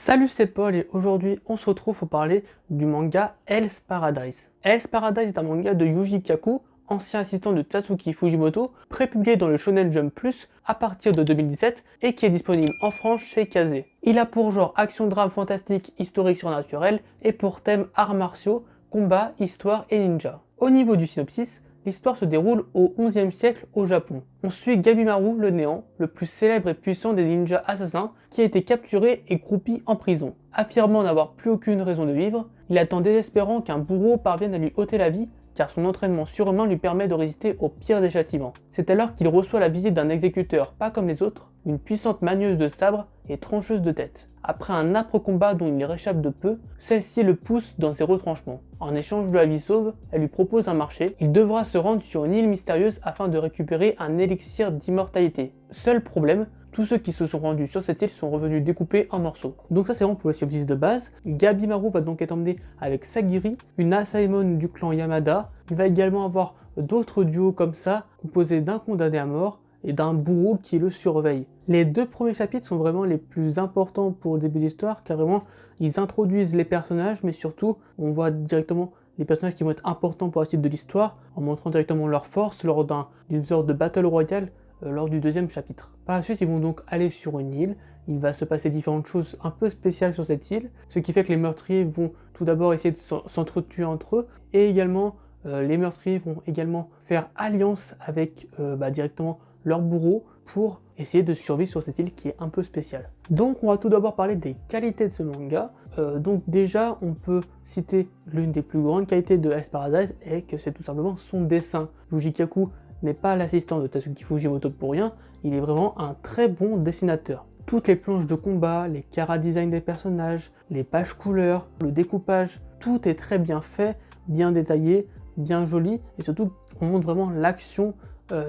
Salut, c'est Paul et aujourd'hui on se retrouve pour parler du manga Hell's Paradise. Hell's Paradise est un manga de Yuji Kaku, ancien assistant de Tatsuki Fujimoto, prépublié dans le Shonen Jump Plus à partir de 2017 et qui est disponible en France chez Kazé. Il a pour genre action-drame fantastique, historique surnaturel et pour thème arts martiaux, combat, histoire et ninja. Au niveau du synopsis, l'histoire se déroule au XIe siècle au Japon. On suit Gabimaru le Néant, le plus célèbre et puissant des ninjas assassins, qui a été capturé et croupi en prison. Affirmant n'avoir plus aucune raison de vivre, il attend désespérant qu'un bourreau parvienne à lui ôter la vie, car son entraînement surhumain lui permet de résister au pire des châtiments. C'est alors qu'il reçoit la visite d'un exécuteur pas comme les autres, une puissante manieuse de sabre et trancheuse de tête. Après un âpre combat dont il réchappe de peu, celle-ci le pousse dans ses retranchements. En échange de la vie sauve, elle lui propose un marché. Il devra se rendre sur une île mystérieuse afin de récupérer un élixir d'immortalité. Seul problème, tous ceux qui se sont rendus sur cette île sont revenus découpés en morceaux. Donc ça c'est vraiment pour le synopsis de base. Gabimaru va donc être emmené avec Sagiri, une Asaemon du clan Yamada. Il va également avoir d'autres duos comme ça, composés d'un condamné à mort et d'un bourreau qui le surveille. Les deux premiers chapitres sont vraiment les plus importants pour le début de l'histoire, car vraiment ils introduisent les personnages, mais surtout on voit directement les personnages qui vont être importants pour la suite de l'histoire, en montrant directement leur force lors d'une sorte de battle royale lors du deuxième chapitre. Par la suite, ils vont donc aller sur une île, il va se passer différentes choses un peu spéciales sur cette île, ce qui fait que les meurtriers vont tout d'abord essayer de s'entretuer entre eux, et également les meurtriers vont également faire alliance avec directement leur bourreau pour essayer de survivre sur cette île qui est un peu spéciale. Donc on va tout d'abord parler des qualités de ce manga. Donc déjà on peut citer l'une des plus grandes qualités de Hell's Paradise et que c'est tout simplement son dessin. Yuji Kaku n'est pas l'assistant de Tatsuki Fujimoto pour rien, il est vraiment un très bon dessinateur. Toutes les planches de combat, les chara-design des personnages, les pages couleurs, le découpage, tout est très bien fait, bien détaillé, bien joli et surtout on montre vraiment l'action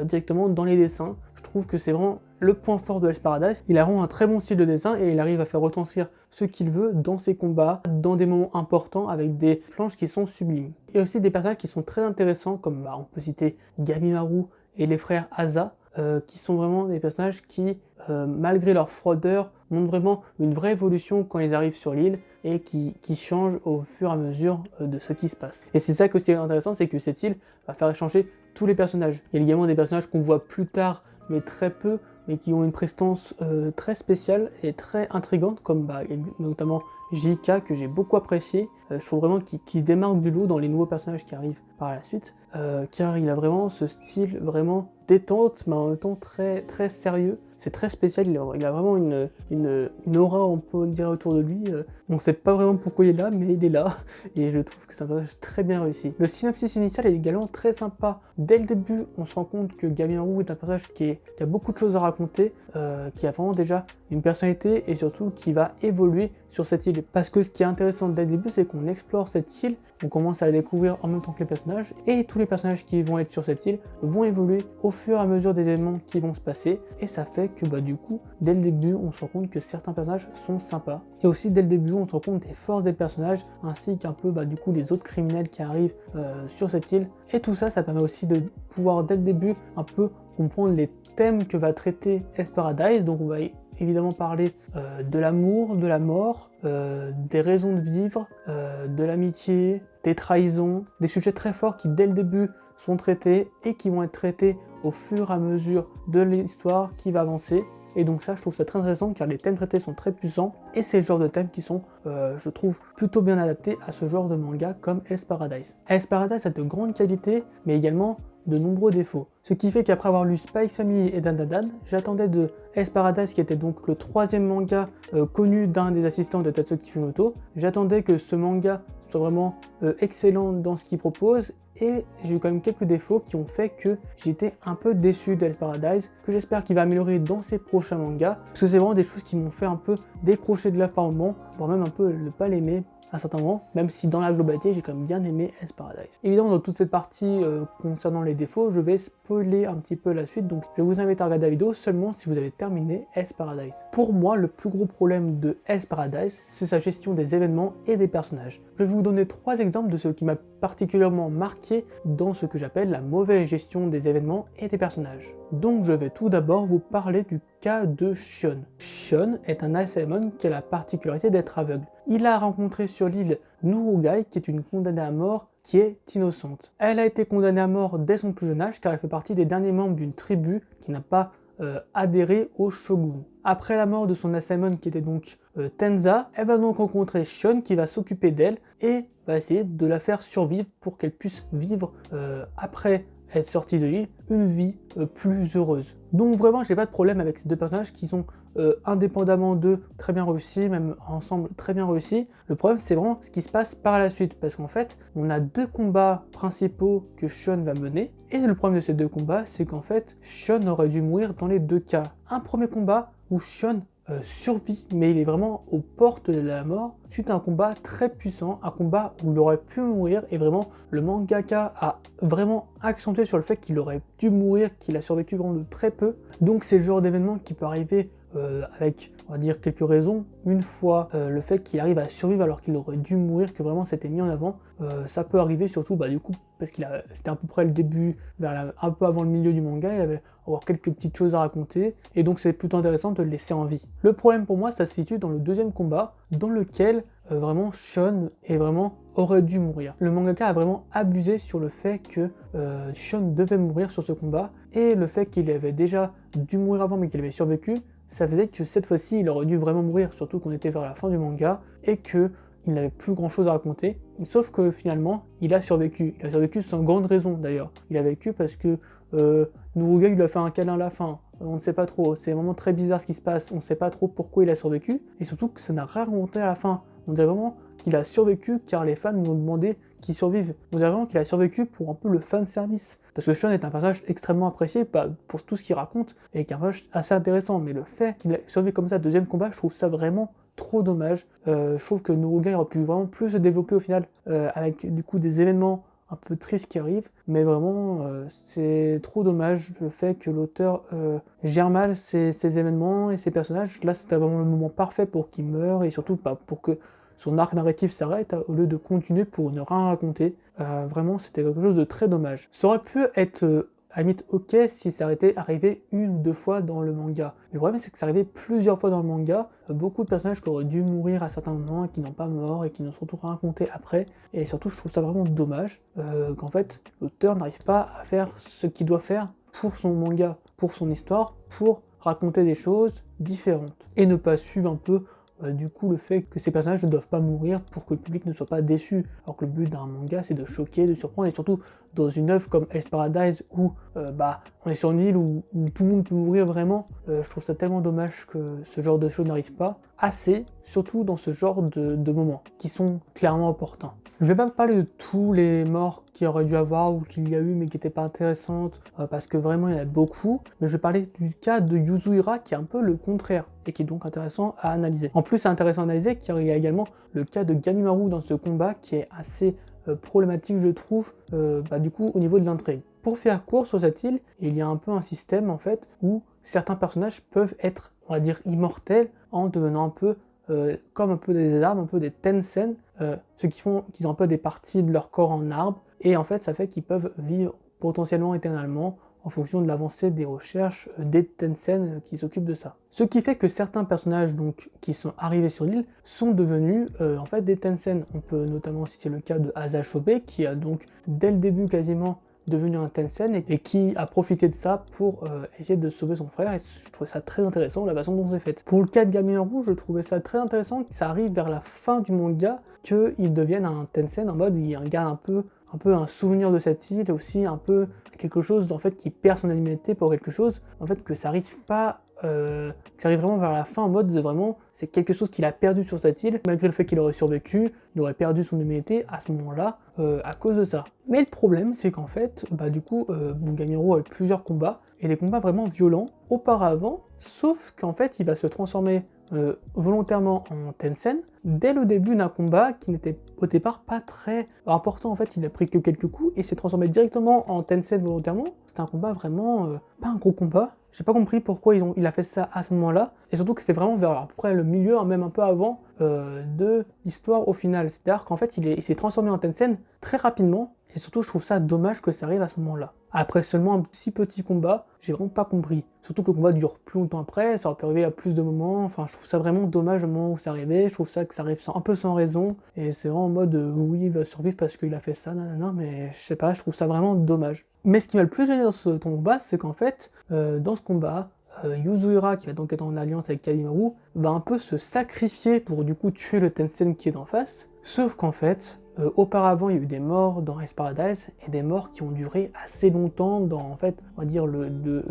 directement dans les dessins. Je trouve que c'est vraiment le point fort de Hell's Paradise. Il a vraiment un très bon style de dessin et il arrive à faire retranscrire ce qu'il veut dans ses combats, dans des moments importants avec des planches qui sont sublimes. Il y a aussi des personnages qui sont très intéressants comme on peut citer Gabimaru et les frères Asa, qui sont vraiment des personnages qui, malgré leur froideur, montrent vraiment une vraie évolution quand ils arrivent sur l'île et qui changent au fur et à mesure de ce qui se passe. Et c'est ça qui est aussi intéressant, c'est que cette île va faire échanger tous les personnages. Il y a également des personnages qu'on voit plus tard, mais très peu, mais qui ont une prestance très spéciale et très intrigante, comme notamment JK, que j'ai beaucoup apprécié. Je trouve vraiment qu'il se démarque du lot dans les nouveaux personnages qui arrivent par la suite, car il a vraiment ce style vraiment détente, mais en même temps très, très sérieux. C'est très spécial, il a vraiment une aura, on peut dire, autour de lui. On ne sait pas vraiment pourquoi il est là, mais il est là, et je trouve que c'est un personnage très bien réussi. Le synopsis initial est également très sympa. Dès le début, on se rend compte que Gabimaru est un personnage qui a beaucoup de choses à raconter, qui a vraiment déjà une personnalité, et surtout qui va évoluer sur cette île. Parce que ce qui est intéressant dès le début, c'est qu'on explore cette île, on commence à la découvrir en même temps que les personnages, et tous les personnages qui vont être sur cette île vont évoluer au fur et à mesure des événements qui vont se passer, et ça fait que du coup, dès le début, on se rend compte que certains personnages sont sympas, et aussi dès le début, on se rend compte des forces des personnages, ainsi qu'un peu du coup les autres criminels qui arrivent sur cette île, et tout ça, ça permet aussi de pouvoir dès le début un peu comprendre les thèmes que va traiter Hell's Paradise. Donc on va évidemment parler de l'amour, de la mort, des raisons de vivre, de l'amitié, des trahisons, des sujets très forts qui dès le début sont traités et qui vont être traités au fur et à mesure de l'histoire qui va avancer. Et donc ça, je trouve ça très intéressant car les thèmes traités sont très puissants et c'est le genre de thèmes qui sont, je trouve, plutôt bien adaptés à ce genre de manga comme Hell's Paradise. Hell's Paradise a de grandes qualités, mais également de nombreux défauts. Ce qui fait qu'après avoir lu Spy x Family et Dan Dan Dan, j'attendais de Hell's Paradise, qui était donc le troisième manga connu d'un des assistants de Tatsuki Fujimoto, j'attendais que ce manga soit vraiment excellent dans ce qu'il propose, et j'ai eu quand même quelques défauts qui ont fait que j'étais un peu déçu d'Hell's Paradise, que j'espère qu'il va améliorer dans ses prochains mangas, parce que c'est vraiment des choses qui m'ont fait un peu décrocher de l'œuvre par moment, voire même un peu ne pas l'aimer à certains moments, même si dans la globalité j'ai quand même bien aimé Hell's Paradise. Évidemment, dans toute cette partie concernant les défauts, je vais spoiler un petit peu la suite, donc je vous invite à regarder la vidéo seulement si vous avez terminé Hell's Paradise. Pour moi, le plus gros problème de Hell's Paradise, c'est sa gestion des événements et des personnages. Je vais vous donner 3 exemples de ce qui m'a particulièrement marqué dans ce que j'appelle la mauvaise gestion des événements et des personnages. Donc je vais tout d'abord vous parler du cas de Shion. Shion est un Asaemon qui a la particularité d'être aveugle. Il a rencontré sur l'île Nurugai, qui est une condamnée à mort qui est innocente. Elle a été condamnée à mort dès son plus jeune âge car elle fait partie des derniers membres d'une tribu qui n'a pas adhéré au shogun. Après la mort de son Asaemon qui était donc Tenza, elle va donc rencontrer Shion qui va s'occuper d'elle et va essayer de la faire survivre pour qu'elle puisse vivre après être sortie de l'île une vie plus heureuse. Donc vraiment j'ai pas de problème avec ces deux personnages qui sont indépendamment d'eux très bien réussis, même ensemble très bien réussis. Le problème c'est vraiment ce qui se passe par la suite parce qu'en fait on a deux combats principaux que Shion va mener et le problème de ces deux combats c'est qu'en fait Shion aurait dû mourir dans les deux cas. Un premier combat où Shion survit, mais il est vraiment aux portes de la mort suite à un combat très puissant, un combat où il aurait pu mourir et vraiment le mangaka a vraiment accentué sur le fait qu'il aurait dû mourir, qu'il a survécu vraiment de très peu. Donc c'est le genre d'événement qui peut arriver avec, on va dire, quelques raisons. Une fois le fait qu'il arrive à survivre alors qu'il aurait dû mourir, que vraiment c'était mis en avant, ça peut arriver surtout du coup parce c'était à peu près le début, un peu avant le milieu du manga, il avait avoir quelques petites choses à raconter et donc c'est plutôt intéressant de le laisser en vie. Le problème pour moi ça se situe dans le deuxième combat dans lequel vraiment Shion aurait dû mourir. Le mangaka a vraiment abusé sur le fait que Shion devait mourir sur ce combat et le fait qu'il avait déjà dû mourir avant mais qu'il avait survécu, ça faisait que cette fois-ci il aurait dû vraiment mourir, surtout qu'on était vers la fin du manga et que il n'avait plus grand chose à raconter, sauf que finalement il a survécu. Il a survécu sans grande raison d'ailleurs. Il a vécu parce que Nurugai lui a fait un câlin à la fin. On ne sait pas trop, c'est vraiment très bizarre ce qui se passe, on ne sait pas trop pourquoi il a survécu, et surtout que ça n'a rien remonté à la fin. On dirait vraiment qu'il a survécu car les fans nous ont demandé qu'il survive. On dirait vraiment qu'il a survécu pour un peu le fan service. Parce que Shion est un personnage extrêmement apprécié pour tout ce qu'il raconte, et qui est un personnage assez intéressant, mais le fait qu'il ait survécu comme ça deuxième combat, je trouve ça vraiment trop dommage. Je trouve que Nurugai aurait pu vraiment plus se développer au final, avec du coup des événements un peu tristes qui arrivent, mais vraiment c'est trop dommage le fait que l'auteur gère mal ces événements et ces personnages. Là c'était vraiment le moment parfait pour qu'il meure et surtout pour que son arc narratif s'arrête au lieu de continuer pour ne rien raconter. Vraiment c'était quelque chose de très dommage. Ça aurait pu être à la limite ok si ça était arrivé une ou deux fois dans le manga. Mais le problème c'est que ça arrivait plusieurs fois dans le manga, beaucoup de personnages qui auraient dû mourir à certains moments et qui n'ont pas mort et qui n'ont surtout rien raconté après, et surtout je trouve ça vraiment dommage qu'en fait l'auteur n'arrive pas à faire ce qu'il doit faire pour son manga, pour son histoire, pour raconter des choses différentes et ne pas suivre un peu du coup le fait que ces personnages ne doivent pas mourir pour que le public ne soit pas déçu, alors que le but d'un manga c'est de choquer, de surprendre, et surtout dans une œuvre comme Hell's Paradise où on est sur une île où tout le monde peut mourir vraiment, je trouve ça tellement dommage que ce genre de choses n'arrive pas assez, surtout dans ce genre de moments qui sont clairement opportuns. Je vais pas parler de tous les morts qu'il y aurait dû avoir ou qu'il y a eu mais qui n'étaient pas intéressantes parce que vraiment il y en a beaucoup, mais je vais parler du cas de Yuzuriha qui est un peu le contraire et qui est donc intéressant à analyser. En plus c'est intéressant à analyser car il y a également le cas de Gamimaru dans ce combat qui est assez problématique je trouve du coup au niveau de l'intrigue. Pour faire court sur cette île, il y a un peu un système en fait où certains personnages peuvent être, on va dire, immortels en devenant un peu comme un peu des arbres, un peu des tensen, ceux qui ont un peu des parties de leur corps en arbre, et en fait ça fait qu'ils peuvent vivre potentiellement éternellement en fonction de l'avancée des recherches des tensen qui s'occupent de ça. Ce qui fait que certains personnages donc, qui sont arrivés sur l'île sont devenus en fait des tensen. On peut notamment citer le cas de Asashobe qui a donc dès le début quasiment devenu un tensen et qui a profité de ça pour essayer de sauver son frère, et je trouvais ça très intéressant la façon dont c'est fait. Pour le cas de Gamimaru, je trouvais ça très intéressant que ça arrive vers la fin du manga qu'il devienne un tensen en mode il garde un peu un souvenir de cette île, et aussi un peu quelque chose en fait qui perd son humanité pour quelque chose, en fait que ça arrive pas que ça arrive vraiment vers la fin en mode vraiment c'est quelque chose qu'il a perdu sur cette île, malgré le fait qu'il aurait survécu, il aurait perdu son humanité à ce moment-là à cause de ça. Mais le problème c'est qu'en fait du coup Gamimaru a eu plusieurs combats, et des combats vraiment violents auparavant, sauf qu'en fait il va se transformer volontairement en tensen dès le début d'un combat qui n'était au départ pas très important. En fait il a pris que quelques coups et s'est transformé directement en tensen volontairement. C'était un combat vraiment pas un gros combat. J'ai pas compris pourquoi il a fait ça à ce moment-là, et surtout que c'était vraiment vers à peu près le milieu, même un peu avant de l'histoire au final. C'est-à-dire qu'en fait il s'est transformé en tensen très rapidement, et surtout je trouve ça dommage que ça arrive à ce moment-là. Après seulement un si petit combat, j'ai vraiment pas compris. Surtout que le combat dure plus longtemps après, ça aurait pu arriver à plus de moments, enfin je trouve ça vraiment dommage au moment où c'est arrivé, je trouve ça que ça arrive un peu sans raison, et c'est vraiment en mode oui il va survivre parce qu'il a fait ça, nanana, mais je sais pas, je trouve ça vraiment dommage. Mais ce qui m'a le plus gêné dans ce combat, c'est qu'en fait, dans ce combat, Yuzuru, qui va donc être en alliance avec Kamimaru, va un peu se sacrifier pour du coup tuer le Tensen qui est d'en face, sauf qu'en fait, auparavant, il y a eu des morts dans Hell's Paradise, et des morts qui ont duré assez longtemps dans, en fait, on va dire, le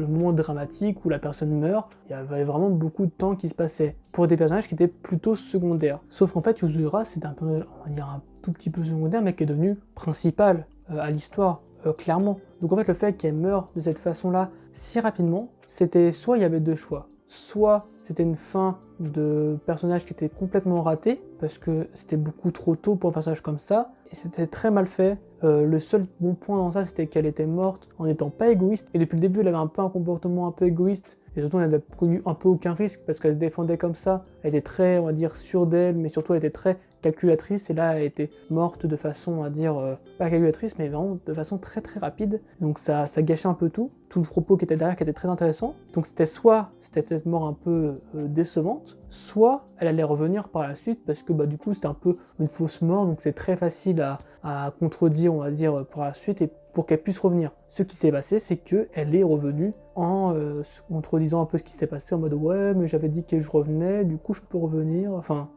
moment dramatique où la personne meurt. Il y avait vraiment beaucoup de temps qui se passait, pour des personnages qui étaient plutôt secondaires. Sauf qu'en fait, Yuzuru, c'était un peu, on va dire, un tout petit peu secondaire, mais qui est devenu principal à l'histoire, clairement. Donc en fait, le fait qu'elle meure de cette façon-là, si rapidement, c'était soit il y avait deux choix. Soit c'était une fin de personnage qui était complètement raté, parce que c'était beaucoup trop tôt pour un personnage comme ça, et c'était très mal fait. Le seul bon point dans ça, c'était qu'elle était morte en n'étant pas égoïste, et depuis le début, elle avait un peu un comportement un peu égoïste, et surtout, elle n'avait connu un peu aucun risque, parce qu'elle se défendait comme ça. Elle était très, on va dire, sûre d'elle, mais surtout, elle était très calculatrice, et là, elle était morte de façon, on va dire, pas calculatrice, mais vraiment de façon très très rapide. Donc ça gâchait un peu tout le propos qui était derrière, qui était très intéressant. Donc c'était soit cette mort un peu décevante, soit elle allait revenir par la suite, parce que bah, du coup, c'était un peu une fausse mort, donc c'est très facile à contredire, on va dire, par la suite, et pour qu'elle puisse revenir. Ce qui s'est passé, c'est qu'elle est revenue en contredisant un peu ce qui s'était passé, en mode ouais, mais j'avais dit que je revenais, du coup je peux revenir, enfin...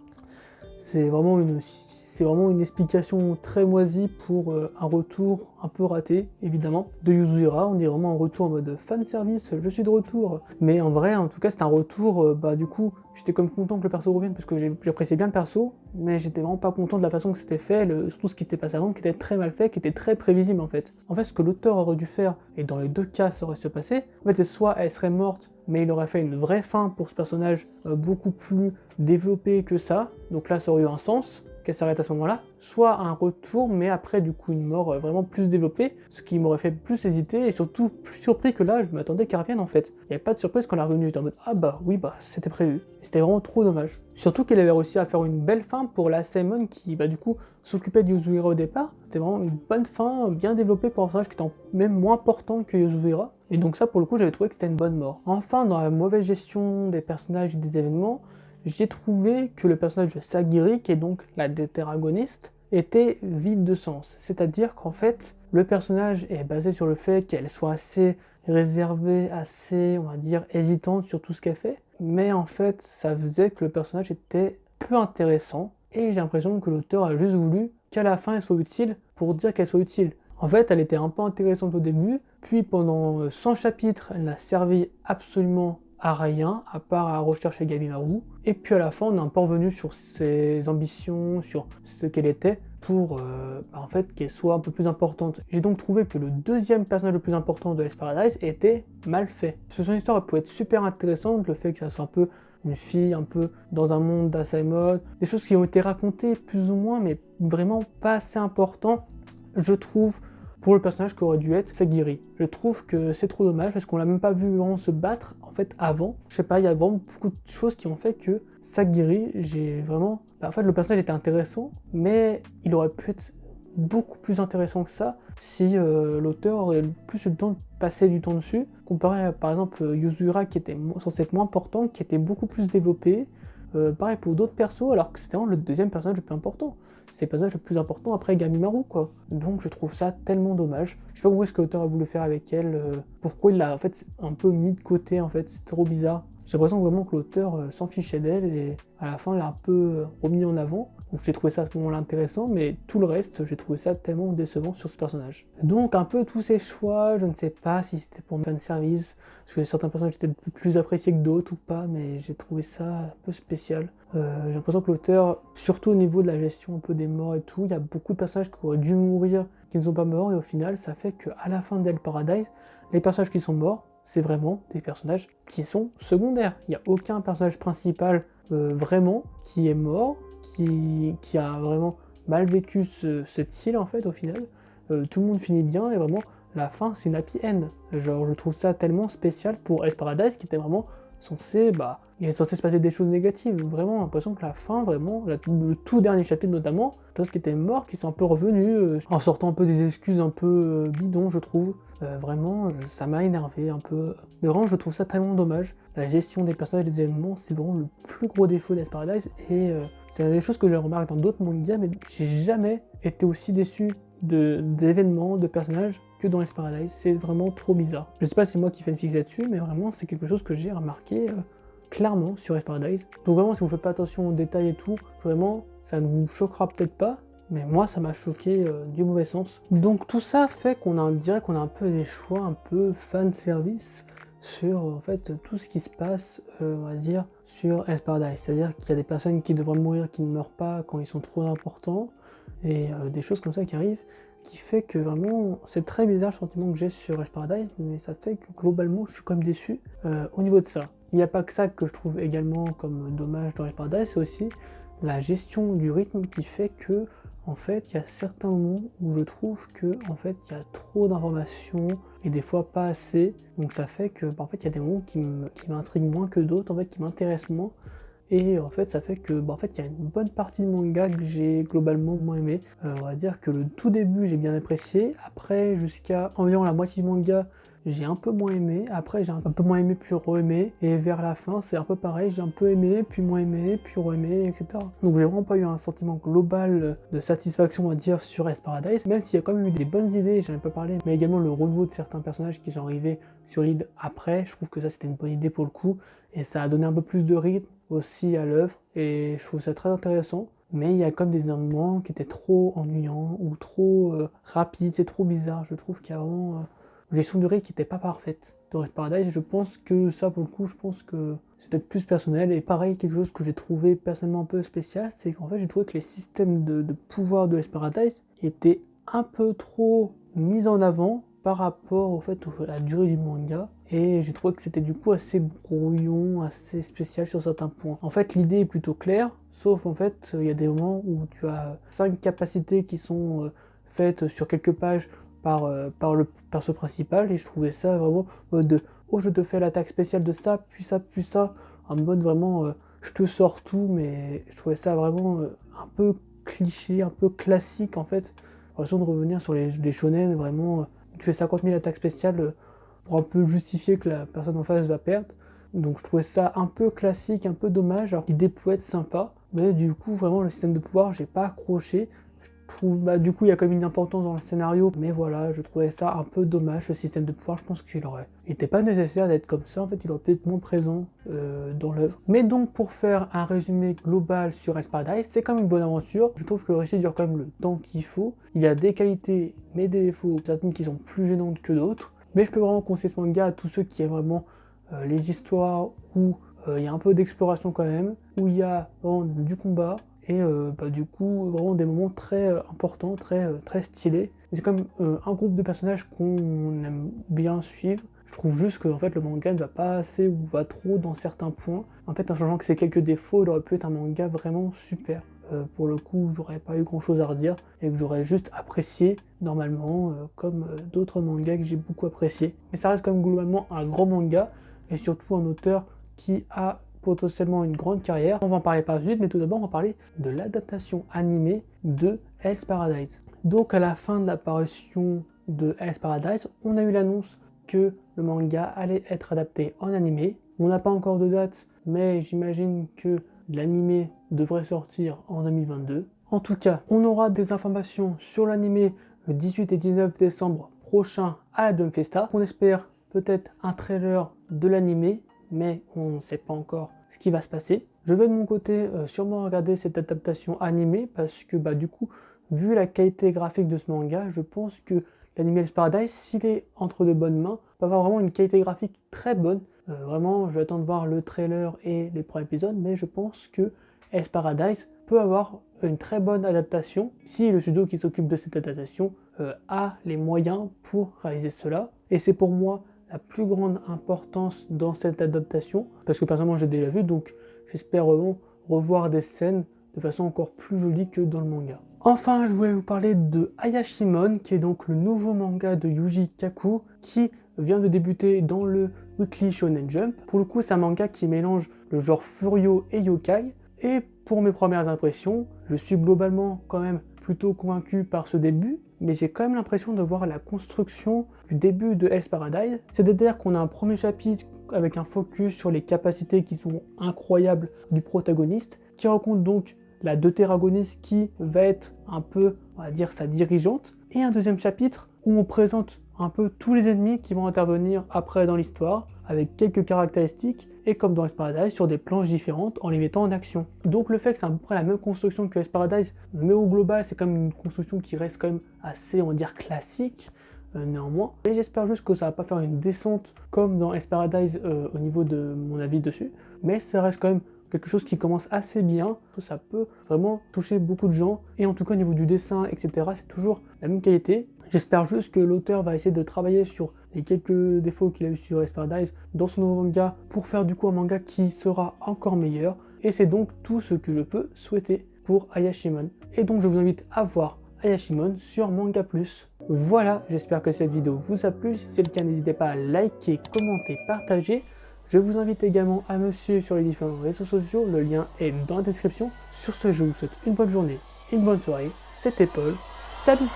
C'est vraiment une explication très moisie pour un retour un peu raté, évidemment, de Yuzuru. On est vraiment en retour en mode fan service, je suis de retour. Mais en vrai, en tout cas, c'est un retour, bah du coup, j'étais comme content que le perso revienne parce que j'appréciais bien le perso, mais j'étais vraiment pas content de la façon que c'était fait, surtout ce qui s'était passé avant, qui était très mal fait, qui était très prévisible en fait. En fait, ce que l'auteur aurait dû faire, et dans les deux cas ça aurait se passé, en fait, c'est soit elle serait morte, mais il aurait fait une vraie fin pour ce personnage beaucoup plus développé que ça, donc là ça aurait eu un sens qu'elle s'arrête à ce moment-là, soit un retour, mais après du coup une mort vraiment plus développée, ce qui m'aurait fait plus hésiter, et surtout plus surpris que là, je m'attendais qu'elle revienne en fait. Il n'y avait pas de surprise quand elle est revenue, j'étais en mode ah bah oui, bah c'était prévu. Et c'était vraiment trop dommage. Surtout qu'elle avait réussi à faire une belle fin pour la Simon qui bah du coup s'occupait de Yuzuru au départ. C'était vraiment une bonne fin, bien développée pour un personnage qui était même moins important que Yuzuru. Et donc ça pour le coup j'avais trouvé que c'était une bonne mort. Enfin, dans la mauvaise gestion des personnages et des événements, j'ai trouvé que le personnage de Sagiri, qui est donc la détéragoniste, était vide de sens. C'est-à-dire qu'en fait, le personnage est basé sur le fait qu'elle soit assez réservée, assez, on va dire, hésitante sur tout ce qu'elle fait, mais en fait, ça faisait que le personnage était peu intéressant, et j'ai l'impression que l'auteur a juste voulu qu'à la fin elle soit utile pour dire qu'elle soit utile. En fait, elle était un peu intéressante au début, puis pendant 100 chapitres, elle n'a servi absolument à rien, à part à rechercher Gabimaru. Et puis à la fin, on est un peu revenu sur ses ambitions, sur ce qu'elle était, pour en fait qu'elle soit un peu plus importante. J'ai donc trouvé que le deuxième personnage le plus important de Hell's Paradise était mal fait. Parce que son histoire pouvait être super intéressante, le fait que ça soit un peu une fille, un peu dans un monde d'Asaemon, des choses qui ont été racontées plus ou moins, mais vraiment pas assez important, je trouve, pour le personnage qui aurait dû être Sagiri. Je trouve que c'est trop dommage parce qu'on l'a même pas vu vraiment se battre en fait avant. Je sais pas, il y a vraiment beaucoup de choses qui ont fait que Sagiri, j'ai vraiment... en fait le personnage était intéressant, mais il aurait pu être beaucoup plus intéressant que ça si l'auteur aurait plus eu le temps de passer du temps dessus, comparé à par exemple Yuzuru qui était censé être moins important, qui était beaucoup plus développé. Pareil pour d'autres persos, alors que c'était vraiment le deuxième personnage le plus important. C'était le personnage le plus important après Gabimaru, quoi. Donc je trouve ça tellement dommage. Je sais pas compris ce que l'auteur a voulu faire avec elle, pourquoi il l'a en fait un peu mis de côté, en fait, c'est trop bizarre. J'ai l'impression vraiment que l'auteur s'en fichait d'elle et à la fin l'a un peu remis en avant. Donc j'ai trouvé ça à ce moment-là intéressant, mais tout le reste, j'ai trouvé ça tellement décevant sur ce personnage. Donc un peu tous ces choix, je ne sais pas si c'était pour fanservice, parce que certains personnages étaient plus appréciés que d'autres ou pas, mais j'ai trouvé ça un peu spécial. J'ai l'impression que l'auteur, surtout au niveau de la gestion un peu des morts et tout, il y a beaucoup de personnages qui auraient dû mourir, qui ne sont pas morts, et au final ça fait qu'à la fin d'Hell's Paradise, les personnages qui sont morts, c'est vraiment des personnages qui sont secondaires. Il n'y a aucun personnage principal vraiment qui est mort, qui a vraiment mal vécu cette île en fait au final. Tout le monde finit bien et vraiment la fin c'est une happy end. Genre je trouve ça tellement spécial pour Hell's Paradise qui était vraiment censé il est censé se passer des choses négatives. Vraiment, l'impression que la fin, vraiment, le tout dernier chapitre notamment, choses qui étaient morts, qui sont un peu revenus, en sortant un peu des excuses un peu bidons, je trouve. Vraiment, ça m'a énervé un peu. Mais vraiment, je trouve ça tellement dommage. La gestion des personnages et des événements, c'est vraiment le plus gros défaut d'Ace Paradise. Et c'est des choses que j'ai remarqué dans d'autres mangas, mais j'ai jamais été aussi déçu d'événements, de personnages que dans Ace Paradise. C'est vraiment trop bizarre. Je sais pas si c'est moi qui fais une fixe là-dessus, mais vraiment, c'est quelque chose que j'ai remarqué clairement sur Ace Paradise. Donc vraiment, si vous faites pas attention aux détails et tout, vraiment, ça ne vous choquera peut-être pas, mais moi, ça m'a choqué du mauvais sens. Donc tout ça fait qu'on dirait qu'on a un peu des choix un peu fan service sur en fait tout ce qui se passe, on va dire, sur Ace Paradise. C'est-à-dire qu'il y a des personnes qui devraient mourir, qui ne meurent pas quand ils sont trop importants, et des choses comme ça qui arrivent, qui fait que vraiment, c'est très bizarre le sentiment que j'ai sur Ace Paradise, mais ça fait que globalement, je suis quand même déçu au niveau de ça. Il n'y a pas que ça que je trouve également comme dommage dans Ace Paradise, c'est aussi la gestion du rythme qui fait que, en fait, il y a certains moments où je trouve que, en fait, il y a trop d'informations et des fois pas assez. Donc ça fait que, en fait, il y a des moments qui m'intriguent moins que d'autres, en fait, qui m'intéressent moins. Et en fait, ça fait que, en fait, il y a une bonne partie du manga que j'ai globalement moins aimé. On va dire que le tout début, j'ai bien apprécié. Après, jusqu'à environ la moitié du manga, j'ai un peu moins aimé. Après, j'ai un peu moins aimé, puis re-aimé. Et vers la fin, c'est un peu pareil. J'ai un peu aimé, puis moins aimé, puis re-aimé, etc. Donc, j'ai vraiment pas eu un sentiment global de satisfaction, on va dire, sur Ace Paradise. Même s'il y a quand même eu des bonnes idées, j'en ai pas parlé, mais également le renouveau de certains personnages qui sont arrivés sur l'île après. Je trouve que ça, c'était une bonne idée pour le coup. Et ça a donné un peu plus de rythme aussi à l'œuvre. Et je trouve ça très intéressant. Mais il y a comme des moments qui étaient trop ennuyants ou trop rapides. C'est trop bizarre. Je trouve qu'il y a vraiment une gestion du rythme qui n'était pas parfaite dans Red Paradise. Je pense que ça, pour le coup, je pense que c'est peut-être plus personnel. Et pareil, quelque chose que j'ai trouvé personnellement un peu spécial, c'est qu'en fait, j'ai trouvé que les systèmes de pouvoir de Red Paradise étaient un peu trop mis en avant par rapport au fait à la durée du manga, et j'ai trouvé que c'était du coup assez brouillon, assez spécial sur certains points. En fait, l'idée est plutôt claire, sauf en fait, il y a des moments où tu as 5 capacités qui sont faites sur quelques pages par le perso principal, et je trouvais ça vraiment en mode de oh, je te fais l'attaque spéciale de ça, puis ça, puis ça, en mode vraiment je te sors tout, mais je trouvais ça vraiment un peu cliché, un peu classique en fait. J'ai l'impression de revenir sur les shonen, vraiment tu fais 50 000 attaques spéciales pour un peu justifier que la personne en face va perdre. Donc je trouvais ça un peu classique, un peu dommage. Alors l'idée pouvait être sympa, mais du coup vraiment le système de pouvoir, j'ai pas accroché. Je trouve, du coup il y a quand même une importance dans le scénario, mais voilà, je trouvais ça un peu dommage ce système de pouvoir. Je pense qu'il n'était pas nécessaire d'être comme ça, en fait il aurait pu être moins présent dans l'œuvre. Mais donc pour faire un résumé global sur Ace Paradise, c'est quand même une bonne aventure. Je trouve que le récit dure quand même le temps qu'il faut. Il y a des qualités mais des défauts, certaines qui sont plus gênantes que d'autres. Mais je peux vraiment conseiller ce manga à tous ceux qui aiment vraiment les histoires où il y a un peu d'exploration quand même, où il y a vraiment du combat, et du coup vraiment des moments très importants, très stylés. C'est comme un groupe de personnages qu'on aime bien suivre. Je trouve juste que en fait, le manga ne va pas assez ou va trop dans certains points. En fait, en changeant que ces quelques défauts, il aurait pu être un manga vraiment super. Pour le coup, j'aurais pas eu grand chose à redire et que j'aurais juste apprécié normalement, comme d'autres mangas que j'ai beaucoup apprécié. Mais ça reste quand même globalement un grand manga et surtout un auteur qui a potentiellement une grande carrière. On va en parler par la suite, mais tout d'abord on va parler de l'adaptation animée de Hell's Paradise. Donc à la fin de l'apparition de Hell's Paradise, on a eu l'annonce que le manga allait être adapté en animé. On n'a pas encore de date, mais j'imagine que l'animé devrait sortir en 2022. En tout cas, on aura des informations sur l'animé le 18 et 19 décembre prochain à la Jump Festa. On espère peut-être un trailer de l'animé, mais on ne sait pas encore ce qui va se passer. Je vais de mon côté sûrement regarder cette adaptation animée parce que du coup, vu la qualité graphique de ce manga, je pense que l'anime Hell's Paradise, s'il est entre de bonnes mains, va avoir vraiment une qualité graphique très bonne. Vraiment, j'attends de voir le trailer et les premiers épisodes, mais je pense que Hell's Paradise peut avoir une très bonne adaptation si le studio qui s'occupe de cette adaptation a les moyens pour réaliser cela. Et c'est pour moi la plus grande importance dans cette adaptation, parce que personnellement j'ai déjà vu, donc j'espère vraiment revoir des scènes de façon encore plus jolie que dans le manga. Enfin, je voulais vous parler de Ayashimon, qui est donc le nouveau manga de Yuji Kaku, qui vient de débuter dans le Weekly Shonen Jump. Pour le coup, c'est un manga qui mélange le genre Furio et Yokai. Et pour mes premières impressions, je suis globalement quand même plutôt convaincu par ce début, mais j'ai quand même l'impression de voir la construction du début de Hell's Paradise. C'est-à-dire qu'on a un premier chapitre avec un focus sur les capacités qui sont incroyables du protagoniste, qui raconte donc la deutéragoniste qui va être un peu, on va dire, sa dirigeante, et un deuxième chapitre où on présente un peu tous les ennemis qui vont intervenir après dans l'histoire, avec quelques caractéristiques, et comme dans Hell's Paradise, sur des planches différentes en les mettant en action. Donc le fait que c'est à peu près la même construction que Hell's Paradise, mais au global c'est quand même une construction qui reste quand même assez, on va dire, classique, néanmoins. Et j'espère juste que ça va pas faire une descente comme dans Hell's Paradise au niveau de mon avis dessus, mais ça reste quand même quelque chose qui commence assez bien, ça peut vraiment toucher beaucoup de gens, et en tout cas au niveau du dessin, etc., c'est toujours la même qualité. J'espère juste que l'auteur va essayer de travailler sur les quelques défauts qu'il a eu sur Hell's Paradise dans son nouveau manga pour faire du coup un manga qui sera encore meilleur, et c'est donc tout ce que je peux souhaiter pour Ayashimon. Et donc je vous invite à voir Ayashimon sur Manga Plus. Voilà, j'espère que cette vidéo vous a plu, si c'est le cas n'hésitez pas à liker, commenter, partager. Je vous invite également à me suivre sur les différents réseaux sociaux, le lien est dans la description. Sur ce, je vous souhaite une bonne journée, une bonne soirée, c'était Paul, salut!